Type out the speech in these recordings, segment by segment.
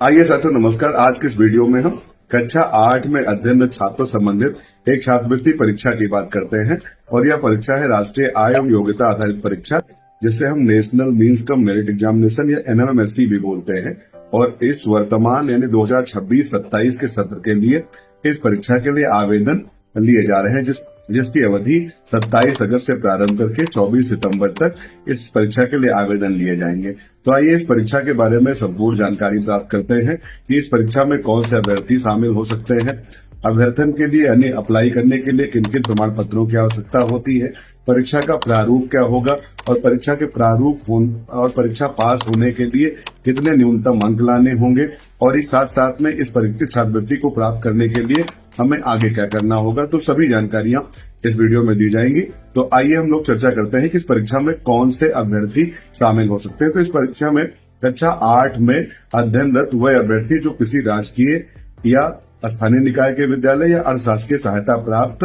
आइए साथियों, नमस्कार। आज के इस वीडियो में हम कक्षा 8 में अध्ययनरत छात्रों संबंधित एक छात्रवृत्ति परीक्षा की बात करते हैं। और यह परीक्षा है राष्ट्रीय आय एवं योग्यता आधारित परीक्षा, जिसे हम national means cum merit examination या NMMSE भी बोलते हैं। और इस वर्तमान यानी 2026-27 के सत्र के लिए इस परीक्षा के लिए आवेदन लिए जा रहे हैं, जिसकी अवधि 27 अगस्त से प्रारंभ करके 24 सितंबर तक इस परीक्षा के लिए आवेदन लिए जाएंगे। तो आइए इस परीक्षा के बारे में संपूर्ण जानकारी प्राप्त करते हैं कि इस परीक्षा में कौन से अभ्यर्थी शामिल हो सकते हैं, अभ्यर्थन के लिए यानी अप्लाई करने के लिए किन किन प्रमाण पत्रों की आवश्यकता होती है, परीक्षा का प्रारूप क्या होगा और परीक्षा के प्रारूप और परीक्षा पास होने के लिए कितने न्यूनतम अंक लाने होंगे, और इस साथ साथ में इस छात्रवृत्ति को प्राप्त करने के लिए हमें आगे क्या करना होगा। तो सभी जानकारियां इस वीडियो में दी जाएंगी। तो आइए हम लोग चर्चा करते हैं कि इस परीक्षा में कौन से अभ्यर्थी शामिल हो सकते हैं। तो इस परीक्षा में कक्षा 8 में अध्ययनरत वह अभ्यर्थी जो किसी राजकीय या स्थानीय निकाय के विद्यालय या अर्थशास्त्रीय सहायता प्राप्त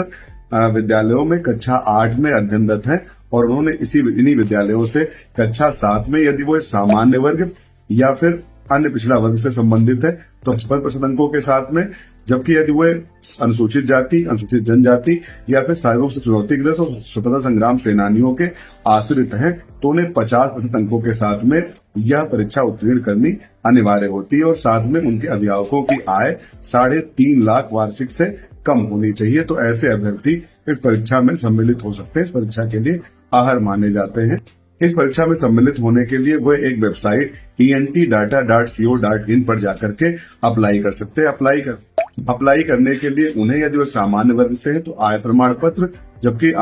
विद्यालयों में कक्षा 8 में अध्ययनरत हैं और उन्होंने इन्हीं विद्यालयों से कक्षा 7 में, यदि वो सामान्य वर्ग या फिर अन्य पिछड़ा वर्ग से संबंधित है तो 55% अंकों के साथ में, जबकि यदि वो अनुसूचित जाति, अनुसूचित जनजाति या फिर शारीरिक रूप से चुनौतीग्रस्त और स्वतंत्रता संग्राम सेनानियों के आश्रित हैं तो उन्हें 50% अंकों के साथ में यह परीक्षा उत्तीर्ण करनी अनिवार्य होती है। और साथ में उनके अभिभावकों की आय 3.5 लाख वार्षिक से कम होनी चाहिए। तो ऐसे अभ्यर्थी इस परीक्षा में सम्मिलित हो सकते हैं, इस परीक्षा के लिए अर्ह माने जाते हैं। इस परीक्षा में सम्मिलित होने के लिए वह एक वेबसाइट entdata.co.in पर जाकर के अप्लाई कर सकते हैं। अप्लाई करने के लिए उन्हें, यदि वो सामान्य वर्ग से है तो आय प्रमाण पत्र, जबकि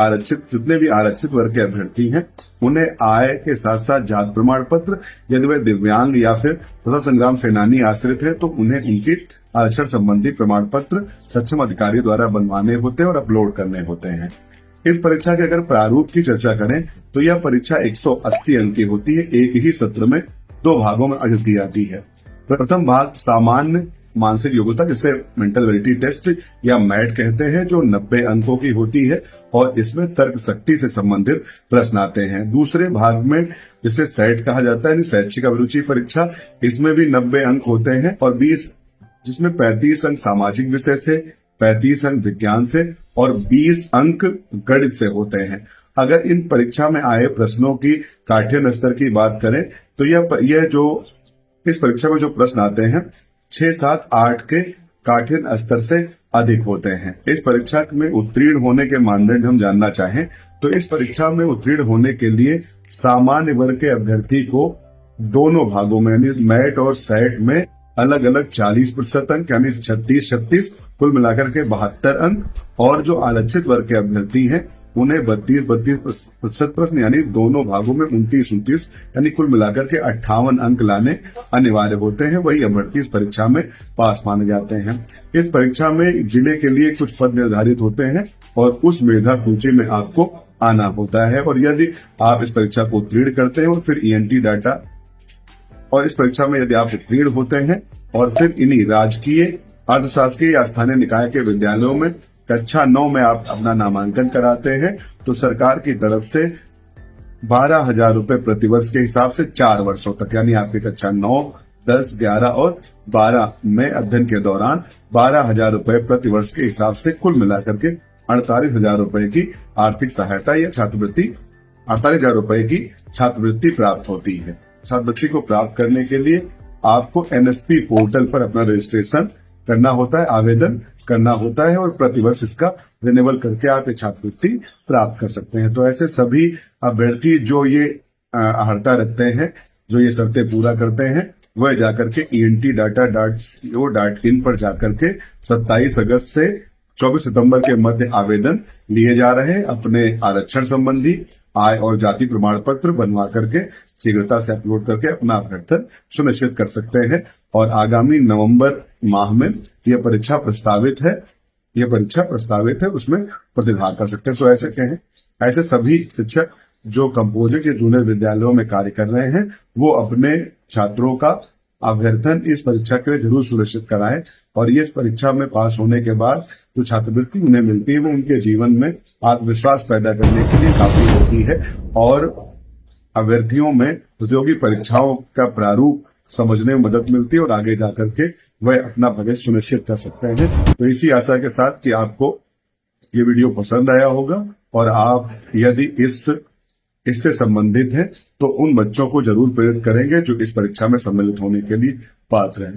जितने भी आरक्षित वर्ग के अभ्यर्थी हैं उन्हें आय के साथ साथ जात प्रमाण पत्र, यदि वह दिव्यांग या फिर स्वतंत्रता संग्राम सेनानी आश्रित है तो उन्हें उनकी आरक्षण संबंधी प्रमाण पत्र सक्षम अधिकारी द्वारा बनवाने होते हैं और अपलोड करने होते हैं। इस परीक्षा के अगर प्रारूप की चर्चा करें तो यह परीक्षा 180 अंक की होती है। एक ही सत्र में 2 भागों में आयोजित की जाती है। प्रथम भाग सामान्य मानसिक योग्यता, जिसे मेंटल एबिलिटी टेस्ट या मैट कहते हैं, जो 90 अंकों की होती है और इसमें तर्क शक्ति से संबंधित प्रश्न आते हैं। दूसरे भाग में, जिसे सेट कहा जाता है, शैक्षिक अभिरुचि परीक्षा, इसमें भी 90 अंक होते हैं और जिसमें 35 अंक सामाजिक विषय से, 35 अंक विज्ञान से और 20 अंक गणित से होते हैं। अगर इन परीक्षा में आए प्रश्नों की काठिन्य स्तर की बात करें तो यह जो इस परीक्षा में जो प्रश्न आते हैं 6, 7, 8 के काठिन्य स्तर से अधिक होते हैं। इस परीक्षा में उत्तीर्ण होने के मानदंड हम जानना चाहें तो इस परीक्षा में उत्तीर्ण होने के लिए सामान्य वर्ग के अभ्यर्थी को दोनों भागों में यानी मैट और सेट में अलग अलग 40% अंक यानी 36 कुल मिलाकर के 72 अंक, और जो आरक्षित वर्ग के अभ्यर्थी हैं उन्हें 32% प्रश्न यानी दोनों भागों में 29 यानी कुल मिलाकर के 58 अंक लाने अनिवार्य होते हैं। वही अभ्यर्थी इस परीक्षा में पास माने जाते हैं। इस परीक्षा में जिले के लिए कुछ पद निर्धारित होते हैं और उस मेधा सूची में आपको आना होता है। और यदि आप इस परीक्षा को उत्तीर्ण करते हैं और फिर ENT डाटा और इस परीक्षा में यदि आप उत्तीर्ण होते हैं और फिर इन्हीं राजकीय, अर्थशास्त्रीय या स्थानीय निकाय के विद्यालयों में कक्षा 9 में आप अपना नामांकन कराते हैं तो सरकार की तरफ से 12,000 रुपए प्रतिवर्ष के हिसाब से 4 वर्षों तक, यानी आपकी कक्षा 9, 10, 11 और 12 में अध्ययन के दौरान 12,000 रुपए प्रतिवर्ष के हिसाब से कुल मिलाकर के 48,000 रुपए की आर्थिक सहायता या छात्रवृत्ति 48,000 रुपए की छात्रवृत्ति प्राप्त होती है। छात्रवृत्ति को प्राप्त करने के लिए आपको NSP पोर्टल पर अपना रजिस्ट्रेशन करना होता है, आवेदन करना होता है और प्रतिवर्ष इसका रिन्यूअल करके आप ये छात्रवृत्ति प्राप्त कर सकते हैं। तो ऐसे सभी अभ्यर्थी जो ये अर्हता रखते हैं, जो ये शर्तें पूरा करते हैं, वह जाकर के entdata.co.in पर जाकर के 27 अगस्त से 24 सितंबर के मध्य आवेदन लिए जा रहे हैं। अपने आरक्षण संबंधी आय और जाति प्रमाण पत्र बनवा करके शीघ्रता से अपलोड करके अपना अभ्यर्थन सुनिश्चित कर सकते हैं। और आगामी नवंबर माह में यह परीक्षा प्रस्तावित है, उसमें प्रतिभाग कर सकते हैं। तो ऐसे सभी शिक्षक जो कंपोजिट या जूनियर विद्यालयों में कार्य कर रहे हैं वो अपने छात्रों का अभ्यर्थन इस परीक्षा के लिए जरूर सुनिश्चित कराएं। और ये इस परीक्षा में पास होने के बाद जो छात्रवृत्ति उन्हें मिलती है वो उनके जीवन में आत्मविश्वास पैदा करने के लिए काफी होती है। और अभ्यर्थियों में प्रतियोगी परीक्षाओं का प्रारूप समझने में मदद मिलती है और आगे जाकर के वह अपना भविष्य सुनिश्चित कर सकते हैं। तो इसी आशा के साथ कि आपको ये वीडियो पसंद आया होगा और आप यदि इससे संबंधित हैं तो उन बच्चों को जरूर प्रेरित करेंगे जो इस परीक्षा में सम्मिलित होने के लिए पात्र हैं।